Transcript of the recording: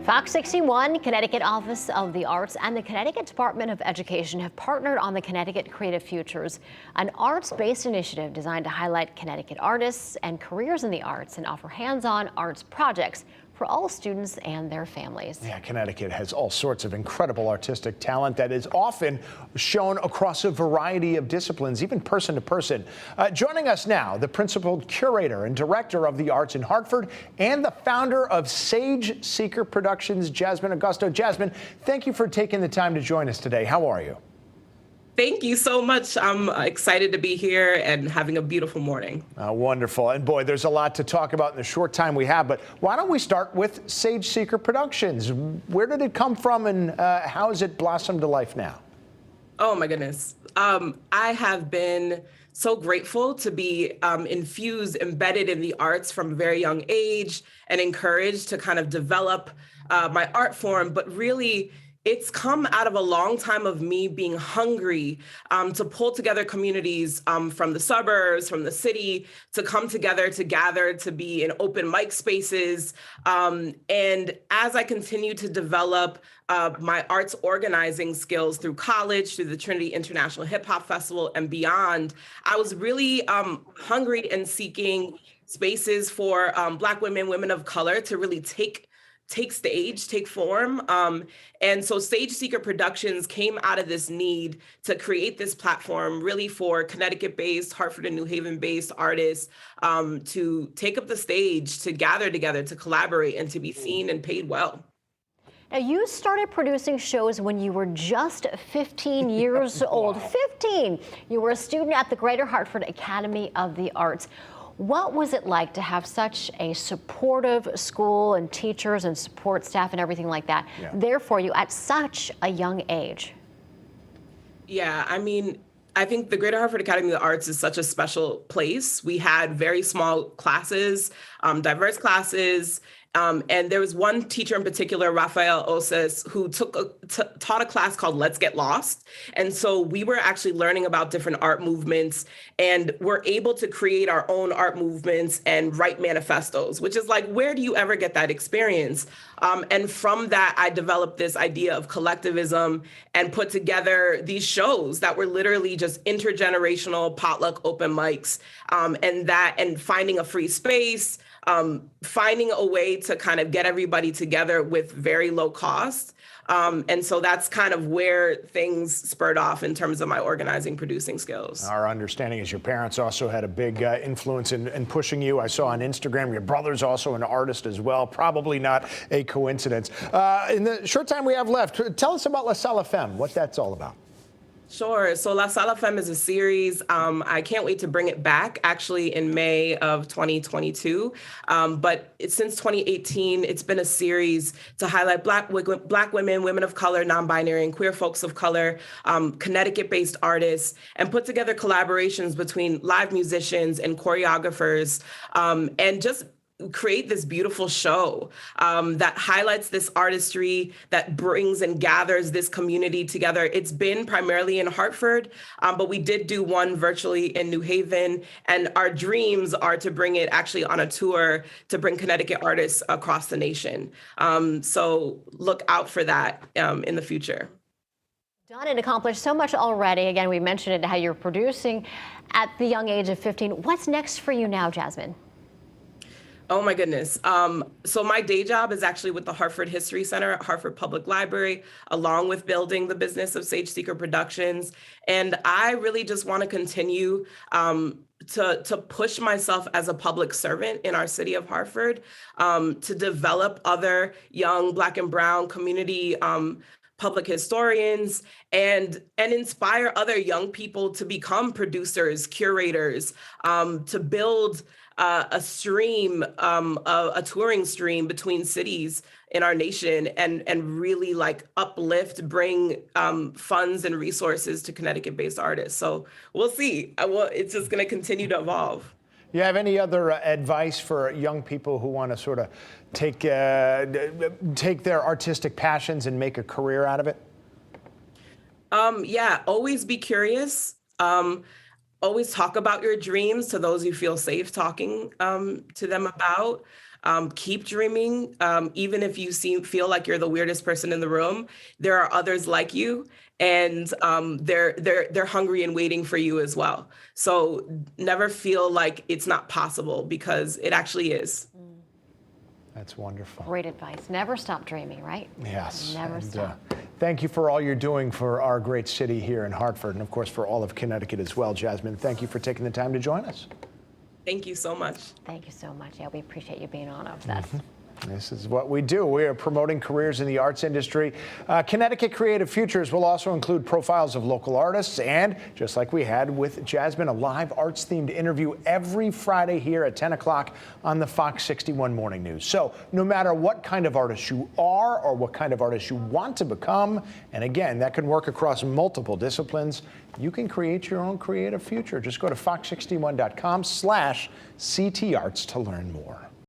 Fox 61, Connecticut Office of the Arts, and the Connecticut Department of Education have partnered on the Connecticut Creative Futures, an arts-based initiative designed to highlight Connecticut artists and careers in the arts and offer hands-on arts projects for all students and their families. Yeah, Connecticut has all sorts of incredible artistic talent that is often shown across a variety of disciplines, even person to person. Joining us now, the principal curator and director of the arts in Hartford and the founder of Sage Seeker Productions, Jasmin Agosto. Jasmin, thank you for taking the time to join us today. How are you? Thank you so much. I'm excited to be here and having a beautiful morning. Wonderful. And boy, there's a lot to talk about in the short time we have, but why don't we start with Sage Seeker Productions? Where did it come from and how has it blossomed to life now? Oh my goodness. I have been so grateful to be embedded in the arts from a very young age and encouraged to kind of develop my art form, but really it's come out of a long time of me being hungry to pull together communities from the suburbs, from the city, to come together, to gather, to be in open mic spaces. And as I continue to develop my arts organizing skills through college, through the Trinity International Hip Hop Festival and beyond, I was really hungry and seeking spaces for Black women, women of color to really take stage, take form. And so Sage Seeker Productions came out of this need to create this platform really for Connecticut-based, Hartford and New Haven-based artists to take up the stage, to gather together, to collaborate, and to be seen and paid well. Now, you started producing shows when you were just 15 years old. 15! You were a student at the Greater Hartford Academy of the Arts. What was it like to have such a supportive school and teachers and support staff and everything like that there for you at such a young age? Yeah, I mean, I think the Greater Hartford Academy of the Arts is such a special place. We had very small classes, diverse classes. And there was one teacher in particular, Rafael Oses, who taught a class called Let's Get Lost. And so we were actually learning about different art movements and were able to create our own art movements and write manifestos, which is like, where do you ever get that experience? And from that, I developed this idea of collectivism and put together these shows that were literally just intergenerational potluck open mics, and finding a free space, finding a way to kind of get everybody together with very low cost. And so that's kind of where things spurred off in terms of my organizing, producing skills. Our understanding is your parents also had a big influence in pushing you. I saw on Instagram your brother's also an artist as well. Probably not a coincidence. In the short time we have left, tell us about La Sala Femme, what that's all about. Sure. So La Sala Femme is a series. I can't wait to bring it back actually in May of 2022. But since 2018, it's been a series to highlight Black women, women of color, non-binary, and queer folks of color, Connecticut-based artists, and put together collaborations between live musicians and choreographers, and just create this beautiful show that highlights this artistry, that brings and gathers this community together. It's been primarily in Hartford, but we did do one virtually in New Haven, and our dreams are to bring it actually on a tour to bring Connecticut artists across the nation. So look out for that in the future. Done and accomplished so much already. Again, we mentioned it, how you're producing at the young age of 15. What's next for you now, Jasmin? Oh my goodness. So my day job is actually with the Hartford History Center at Hartford Public Library, along with building the business of Sage Seeker Productions. And I really just want to continue to push myself as a public servant in our city of Hartford, to develop other young Black and Brown community public historians, and inspire other young people to become producers, curators, to build a touring stream between cities in our nation, and really like uplift, bring funds and resources to Connecticut-based artists. So we'll see. It's just going to continue to evolve. You have any other advice for young people who want to sort of take their artistic passions and make a career out of it? Yeah, always be curious. always talk about your dreams to those you feel safe talking to them about. Keep dreaming. Even if you feel like you're the weirdest person in the room, there are others like you, and they're hungry and waiting for you as well. So never feel like it's not possible, because it actually is. That's wonderful. Great advice. Never stop dreaming, right? Yes. Never stop. Thank you for all you're doing for our great city here in Hartford, and of course for all of Connecticut as well. Jasmin, thank you for taking the time to join us. Thank you so much. Thank you so much. Yeah, we appreciate you being on with us. This is what we do. We are promoting careers in the arts industry. Connecticut Creative Futures will also include profiles of local artists and, just like we had with Jasmin, a live arts-themed interview every Friday here at 10 o'clock on the Fox 61 Morning News. So no matter what kind of artist you are or what kind of artist you want to become, and again, that can work across multiple disciplines, you can create your own creative future. Just go to fox61.com/CTArts to learn more.